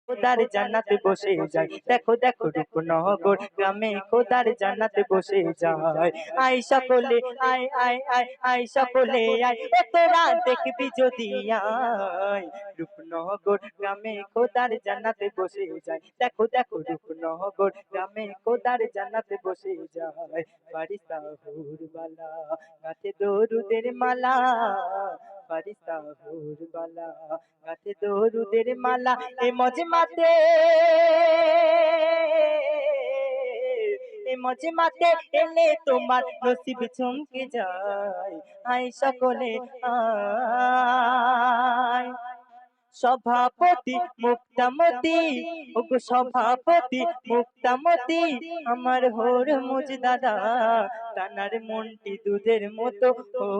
খোদার জান্নাতে বসে যায়। দেখো দেখো রূপনগর গ্রামে খোদার জান্নাতে বসে যায়। আয় সকলে আয় আয় আয় আয় সকলে আয়, ও তোরা দেখবি যদি আয়। রূপনগর গ্রামে খোদার জান্নাতে বসে যায়। দেখো দেখো রূপনগর গ্রামে খোদার জান্নাতে বসে যায়। ফারিস্তা হুরবালা গাছে দরুদের মালা, ফারিস্তা হুরবালা গাছে দরুদের মালা। এ মজমাতে মজমাতে এলে তোমার নসিব চমকে যায়। আয় সকলে আয়। সভাপতি মুক্তামতি, ওগো সভাপতি মুক্তামতি, আমার হোর মুজ দাদা, তানার মনটি দুধের মতো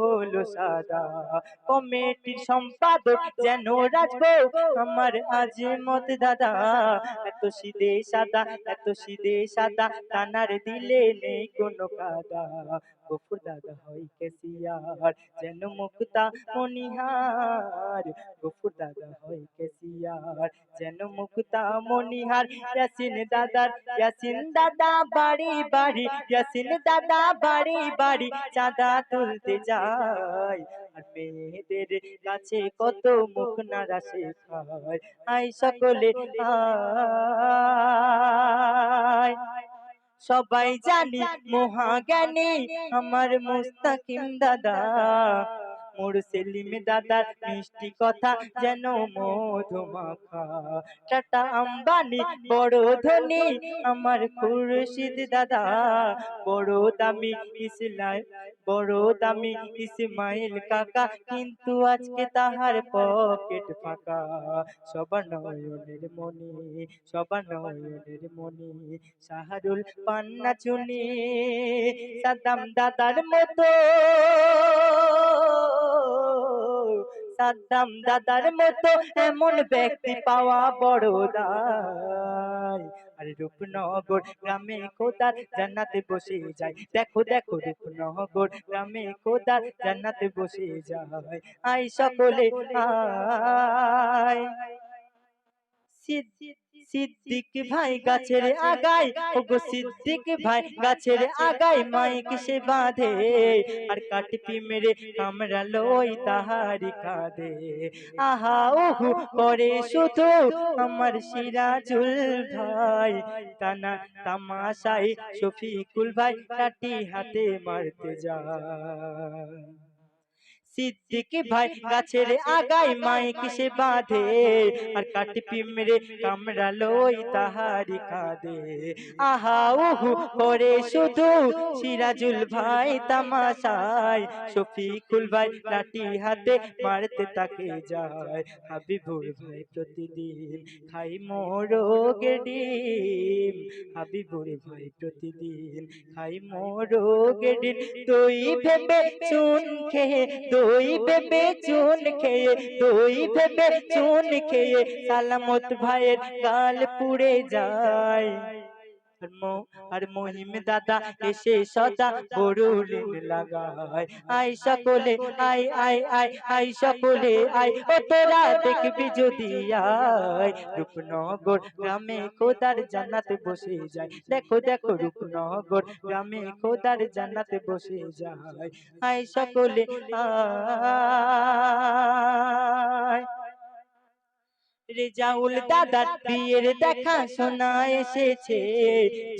হলো সাদা। কমিটির সম্পাদক যেন রাজবো আমার আজমত দাদা, এত সিদে সাদা এত সিদে সাদা, তানার দিলে নেই কোনো কাদা। গফুর দাদা হয় কেসিয়ার যেন মুক্তা মনিহার, গফুর দাদা হয় কেসিয়ার যেন মুক্তা মনিহার। ইয়াসিন দাদা বাড়ি বাড়ি, ইয়াসিন দাদা বাড়ি বাড়ি চাঁদা তুলতে যায়। আর মেয়েদের কাছে কত মুখ নাড়া শেখায়। আয় সকলে আয়। সবাই জানি মহাজ্ঞানী আমার মুস্তাকিম দাদা, মোর সেলিম দাদার মিষ্টি কথা যেন মধুমাখা। টাটা আম্বানি বড় ধনী আমার খুরশিদ দাদা, বড় দামি বড় দামি ইসমাইল কাকা, কিন্তু আজকে তাহার পকেট ফাঁকা। সবার নয়নের মনি, সবার নয়নের মনি শাহরুল পান্না চুনি। সাদ্দাম দাদার মতো, সাদ্দাম দাদার মতো এমন ব্যক্তি পাওয়া বড় দায়। আর রূপনগর গ্রামে খোদার জান্নাতে বসে যায়। দেখো দেখো রূপনগর গ্রামে খোদার জান্নাতে বসে যায়। আয় সকলে আয়। সিদ্দিক ভাই গাছের আগায়, ওগো সিদ্দিক ভাই গাছের আগায় মাইক সে বাঁধে, আর কাটপি মেরে কামড়ালো ওই তাহারি কাঁধে। আহা ওহু করে শুধু আমার সিরাজুল ভাই, টানা তামাশাই শফিকুল ভাই লাঠি হাতে মারতে যায়। সিদ্দিক ভাই গাছের আগায় মাইক সে বাঁধে, আর কাটি পিমরে কামড়ালো তাহারি কাঁদে। আহা উহু করে শুধু সিরাজুল ভাই তামাশায়, শফিকুল ভাই লাঠি হাতে মারতে তাকে যায়। হাবিবুর ভাই প্রতিদিন খাই মোরগের ডিম, হাবিবুর ভাই প্রতিদিন খাই মোরগের ডিম। দই ভেবে চুন খেয়ে, দই ভেবে চুন খেয়ে, দই ভেবে চুন খেয়ে সালামত ভাইয়ের গাল পুড়ে যায়। আর মহিম দাদা এসে সদা বড়ুলিন লাগায়। আয় সকলে আয় আয় আয় আয় সকলে আয়, ও তোরা দেখবি যদি আয়। রূপনগর গ্রামে খোদার জান্নাতে বসে যায়। দেখো দেখো রূপনগর গ্রামে খোদার জান্নাতে বসে যায়। আয় সকলে আয়। রেজাউল দাদার বিয়ের দেখা শোনা এসেছে,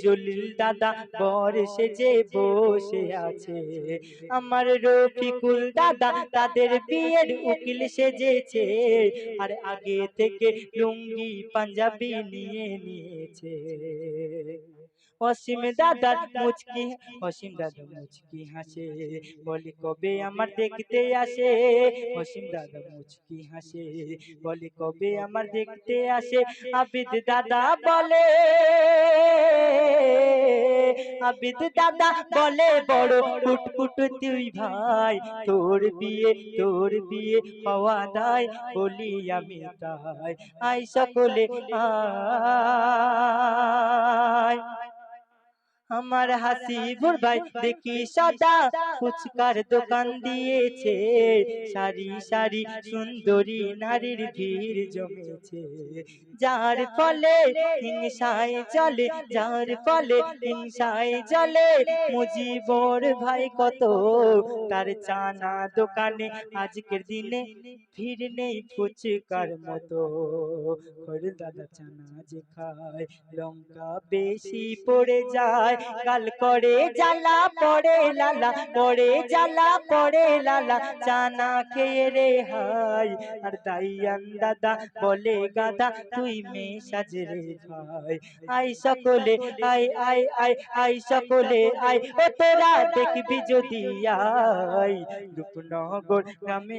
জলিল দাদা বর সেজে বসে আছে। আমার রফিকুল দাদা তাদের বিয়ের উকিল সেজেছে, আর আগে থেকে লুঙ্গি পাঞ্জাবি নিয়ে নিয়েছে। অসীম দাদার মুচকি, অসীম দাদা মুচকি হাসে, বলি কবে আমার দেখতে আসে। অসীম দাদা মুচকি হাসে, বলি কবে আমার দেখতে আসে। আবিদ দাদা বলে, আবিদ দাদা বলে বড় কুটকুট তুই ভাই, তোর বিয়ে হওয়া দায়, বলি আমি তাই। আয় সকলে আয়। আমার হাসিবুর ভাই দেখি সদা ফুচকার দোকান দিয়েছে, সারি সারি সুন্দরী নারীর ভিড় জমেছে, যার ফলে হিংসায় চলে, যার ফলে হিংসায় চলে মুজিবুর ভাই কত, তার চানা দোকানে আজকের দিনে ভিড় নেই ফুচকার মতো। দাদা চানা যে খায় লঙ্কা বেশি পড়ে যায়, কাল করে জ্বালা পড়ে লালা, পড়ে জ্বালা পড়ে লালা, চানা খেয়ে রে হাই। আর দাইয়ান দাদা বলে গাদা তুই মেয়ে সাজরে ভাই। আই সকলে আই আই আই আই সকলে আই, ও তোরা দেখবি যদি আই রূপনগর গ্রামে।